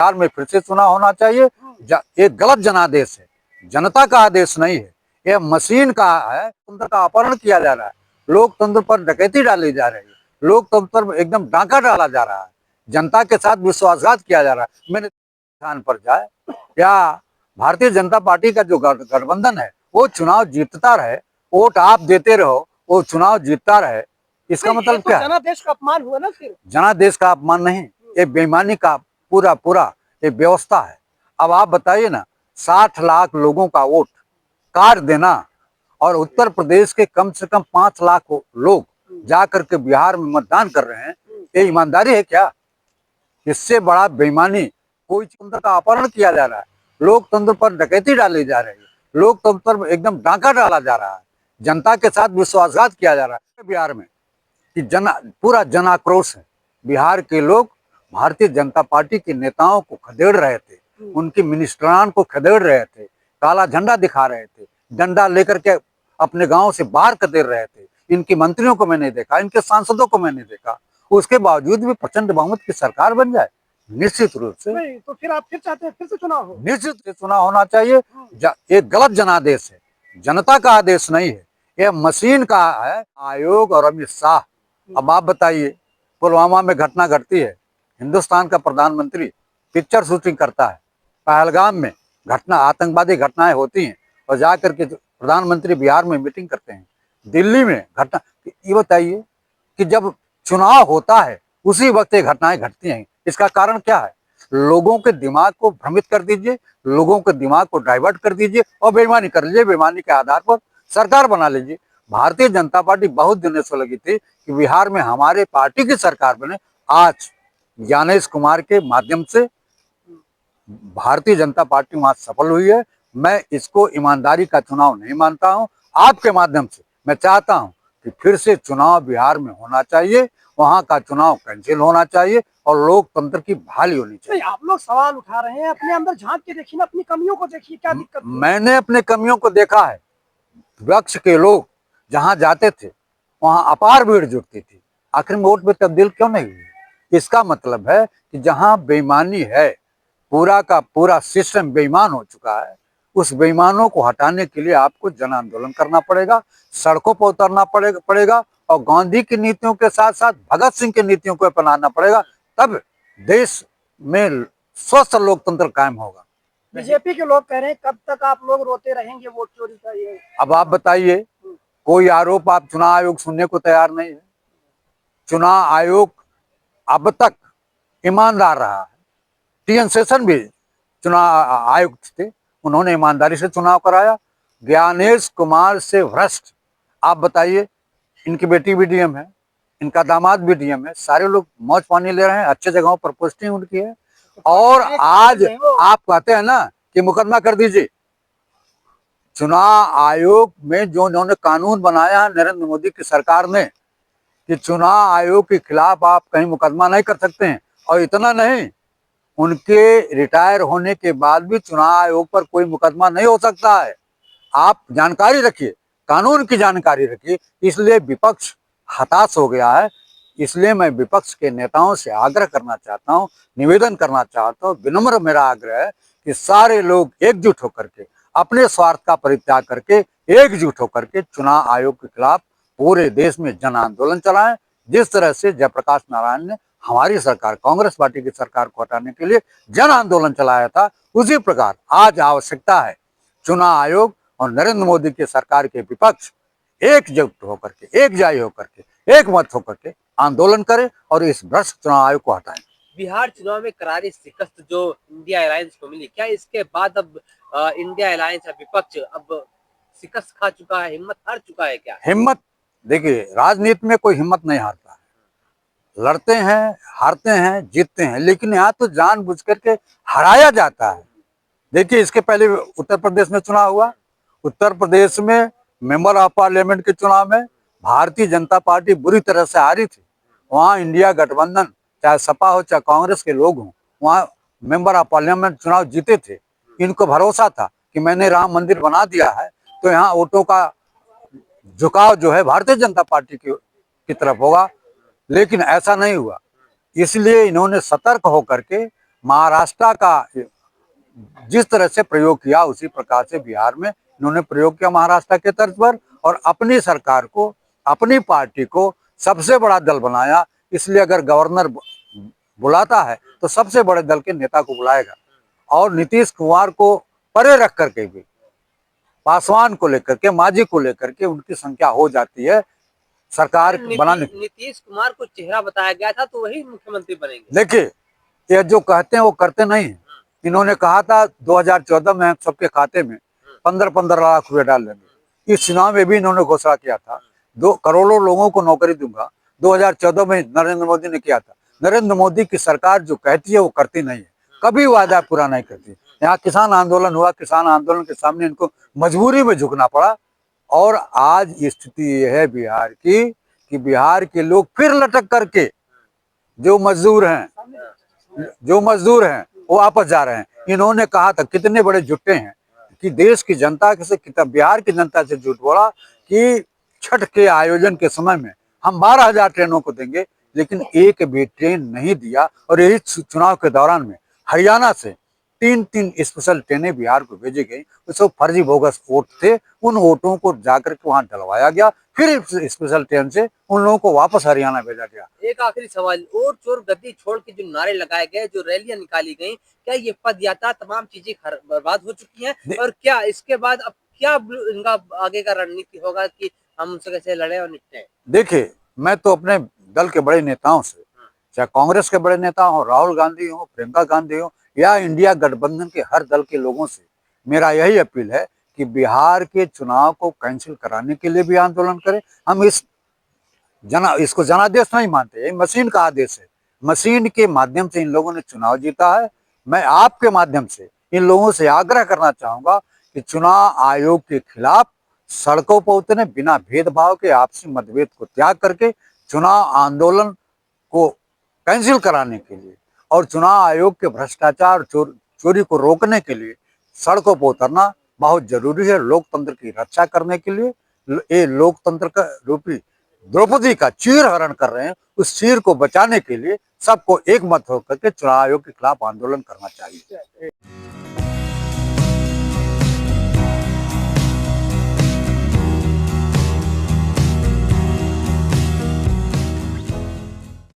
बिहार में फिर से चुनाव होना चाहिए। एक गलत जनादेश है, जनता का आदेश नहीं है, यह मशीन का है। लोकतंत्र का अपहरण किया जा रहा है, लोकतंत्र पर डकैती डाली जा रही है, लोकतंत्र पर एकदम डाका डाला जा रहा है, जनता के साथ विश्वासघात किया जा रहा है। मैंने स्थान पर जाए या भारतीय जनता पार्टी का जो गठबंधन है वो चुनाव जीतता रहे, वोट आप देते रहो, वो चुनाव जीतता रहे, इसका मतलब क्या है? जनादेश का अपमान हुआ ना। फिर जनादेश का अपमान नहीं, ये बेईमानी का पूरा पूरा ये व्यवस्था है। अब आप बताइए ना, 60 लाख लोगों का वोट काट देना और उत्तर प्रदेश के कम से कम 5 लाख लोग जाकर के बिहार में मतदान कर रहे हैं, ये ईमानदारी है क्या? इससे बड़ा बेईमानी कोई तंत्र का अपहरण किया जा रहा है, लोकतंत्र पर डकैती डाली जा रही है, लोकतंत्र पर एकदम डाका डाला जा रहा है, जनता के साथ विश्वासघात किया जा रहा है बिहार में कि पूरा जन आक्रोश है। बिहार के लोग भारतीय जनता पार्टी के नेताओं को खदेड़ रहे थे, उनकी मिनिस्ट्रान को खदेड़ रहे थे, काला झंडा दिखा रहे थे, डंडा लेकर के अपने गांव से बाहर खदेड़ रहे थे। इनकी मंत्रियों को मैंने देखा, इनके सांसदों को मैंने देखा, उसके बावजूद भी प्रचंड बहुमत की सरकार बन जाए, निश्चित रूप से। नहीं तो फिर आप फिर चाहते हैं फिर से चुनाव हो? निश्चित चुनाव होना चाहिए। एक गलत जनादेश है, जनता का आदेश नहीं है, यह मशीन का है, आयोग और अमित शाह। अब आप बताइए, पुलवामा में घटना घटती है, हिंदुस्तान का प्रधानमंत्री पिक्चर शूटिंग करता है, पहलगाम में घटना आतंकवादी घटनाएं होती हैं और जाकर के प्रधानमंत्री बिहार में मीटिंग करते हैं, दिल्ली में घटना। ये बताइए कि जब चुनाव होता है उसी वक्त ये घटनाएं घटती हैं, इसका कारण क्या है? लोगों के दिमाग को भ्रमित कर दीजिए, लोगों के दिमाग को डाइवर्ट कर दीजिए और बेईमानी कर लीजिए, बेईमानी के आधार पर सरकार बना लीजिए। भारतीय जनता पार्टी बहुत दिनों से लगी थी कि बिहार में हमारे पार्टी की सरकार बने। आज ज्ञानेश कुमार के माध्यम से भारतीय जनता पार्टी वहां सफल हुई है। मैं इसको ईमानदारी का चुनाव नहीं मानता हूं। आपके माध्यम से मैं चाहता हूं कि फिर से चुनाव बिहार में होना चाहिए, वहां का चुनाव कैंसिल होना चाहिए और लोकतंत्र की बहाली होनी चाहिए। आप लोग सवाल उठा रहे हैं, अपने अंदर झांक के देखिए ना, अपनी कमियों को देखिए, क्या दिक्कत है? मैंने अपने कमियों को देखा है। विपक्ष के लोग जहां जाते थे वहां अपार भीड़ जुटती थी, आखिर में वोट में तब्दील क्यों नहीं हुई? इसका मतलब है कि जहां बेईमानी है, पूरा का पूरा सिस्टम बेईमान हो चुका है, उस बेईमानों को हटाने के लिए आपको जन आंदोलन करना पड़ेगा, सड़कों पर उतरना पड़ेगा और गांधी की नीतियों के साथ साथ भगत सिंह की नीतियों को अपनाना पड़ेगा, तब देश में स्वस्थ लोकतंत्र कायम होगा। बीजेपी के लोग कह रहे हैं कब तक आप लोग रोते रहेंगे वोट चोरी का? ये अब आप बताइए, कोई आरोप आप चुनाव आयोग सुनने को तैयार नहीं है। चुनाव आयोग अब तक ईमानदार रहा है। टीएन शेषन भी चुनाव आयुक्त थे, उन्होंने ईमानदारी से चुनाव कराया। ज्ञानेश कुमार से भ्रष्ट आप बताइए, इनकी बेटी भी डीएम है, इनका दामाद भी डीएम है, सारे लोग मौज पानी ले रहे हैं, अच्छे जगहों पर पोस्टिंग उनकी है। और आज आप कहते हैं ना कि मुकदमा कर दीजिए। चुनाव आयोग में जो उन्होंने कानून बनाया है नरेंद्र मोदी की सरकार ने कि चुनाव आयोग के खिलाफ आप कहीं मुकदमा नहीं कर सकते हैं, और इतना नहीं, उनके रिटायर होने के बाद भी चुनाव आयोग पर कोई मुकदमा नहीं हो सकता है। आप जानकारी रखिए, कानून की जानकारी रखिए। इसलिए विपक्ष हताश हो गया है। इसलिए मैं विपक्ष के नेताओं से आग्रह करना चाहता हूं, निवेदन करना चाहता हूं, विनम्र मेरा आग्रह है कि सारे लोग एकजुट होकर के, अपने स्वार्थ का परित्याग करके एकजुट होकर के चुनाव आयोग के खिलाफ पूरे देश में जन आंदोलन चलाएं। जिस तरह से जयप्रकाश नारायण ने हमारी सरकार, कांग्रेस पार्टी की सरकार को हटाने के लिए जन आंदोलन चलाया था, उसी प्रकार आज आवश्यकता है चुनाव आयोग और नरेंद्र मोदी की सरकार के विपक्ष एकजुट होकर के, एकजाई होकर के, एक मत होकर के आंदोलन करें और इस भ्रष्ट चुनाव आयोग को हटाएं। बिहार चुनाव में करारी शिकस्त जो इंडिया अलायंस को मिली, क्या इसके बाद अब इंडिया अलायंस या विपक्ष अब शिकस्त खा चुका है, हिम्मत हार चुका है क्या? हिम्मत, देखिए राजनीति में कोई हिम्मत नहीं हारता है, लड़ते हैं, हारते हैं, जीतते हैं, लेकिन यहाँ तो जानबूझ करके हराया जाता है। देखिए इसके पहले उत्तर प्रदेश में चुनाव हुआ, उत्तर प्रदेश में मेंबर ऑफ पार्लियामेंट के चुनाव में भारतीय जनता पार्टी बुरी तरह से हारी थी। वहाँ इंडिया गठबंधन, चाहे सपा हो चाहे कांग्रेस के लोग हों, वहाँ मेंबर ऑफ पार्लियामेंट चुनाव जीते थे। इनको भरोसा था कि मैंने राम मंदिर बना दिया है तो यहाँ वोटों का झुकाव जो है भारतीय जनता पार्टी की तरफ होगा, लेकिन ऐसा नहीं हुआ। इसलिए इन्होंने सतर्क होकर के महाराष्ट्र का जिस तरह से प्रयोग किया उसी प्रकार से बिहार में इन्होंने प्रयोग किया महाराष्ट्र के तर्ज पर, और अपनी सरकार को, अपनी पार्टी को सबसे बड़ा दल बनाया। इसलिए अगर गवर्नर बुलाता है तो सबसे बड़े दल के नेता को बुलाएगा, और नीतीश कुमार को परे रख करके भी पासवान को लेकर के, मांझी को लेकर के उनकी संख्या हो जाती है सरकार बनाने की। नीतीश कुमार को चेहरा बताया गया था तो वही मुख्यमंत्री बनेंगे। देखिए, ये जो कहते हैं वो करते नहीं है। इन्होंने कहा था 2014 में सबके खाते में 15-15 लाख रुपए डाल देंगे। इस चुनाव में भी इन्होंने घोषणा किया था 2 करोड़ों लोगों को नौकरी दूंगा। 2014 में नरेंद्र मोदी ने किया था। नरेंद्र मोदी की सरकार जो कहती है वो करती नहीं है, कभी वादा पूरा नहीं करती। यहाँ किसान आंदोलन हुआ, किसान आंदोलन के सामने इनको मजबूरी में झुकना पड़ा, और आज स्थिति ये है बिहार की कि बिहार के लोग फिर लटक करके जो मजदूर हैं वो वापस जा रहे हैं। इन्होंने कहा था, कितने बड़े जुट्टे हैं कि देश की जनता से, बिहार की जनता से झूठ बोला कि छठ के आयोजन के समय में हम 12,000 ट्रेनों को देंगे, लेकिन एक भी ट्रेन नहीं दिया। और यही चुनाव के दौरान में हरियाणा से 3 स्पेशल ट्रेनें बिहार को भेजी गई। वो सब फर्जी बोगस वोट थे, उन वोटों को जाकर के वहां डलवाया गया, फिर स्पेशल ट्रेन से उन लोगों को वापस हरियाणा भेजा गया। एक आखिरी सवाल, और चोर गद्दी छोड़ के जो नारे लगाए गए, जो रैलियां निकाली गई, क्या ये पद यात्रा तमाम चीजें बर्बाद हो चुकी हैं? और क्या इसके बाद अब क्या इनका आगे का रणनीति होगा कि हम उनसे कैसे लड़े और निपटे? देखिए, मैं तो अपने दल के बड़े नेताओं से, चाहे कांग्रेस के बड़े नेता हो, राहुल गांधी हो, प्रियंका गांधी हो, या इंडिया गठबंधन के हर दल के लोगों से मेरा यही अपील है कि बिहार के चुनाव को कैंसिल कराने के लिए भी आंदोलन करें। हम इसको जनादेश नहीं मानते, ये मशीन का आदेश है। मशीन के माध्यम से इन लोगों ने चुनाव जीता है। मैं आपके माध्यम से इन लोगों से आग्रह करना चाहूंगा कि चुनाव आयोग के खिलाफ सड़कों पर उतरे, बिना भेदभाव के आपसी मतभेद को त्याग करके चुनाव आंदोलन को कैंसिल कराने के लिए और चुनाव आयोग के भ्रष्टाचार चोरी को रोकने के लिए सड़कों पर उतरना बहुत जरूरी है। लोकतंत्र की रक्षा करने के लिए ये लोकतंत्र का रूपी द्रौपदी का चीर हरण कर रहे हैं, उस चीर को बचाने के लिए सबको एक मत होकर के चुनाव आयोग के खिलाफ आंदोलन करना चाहिए।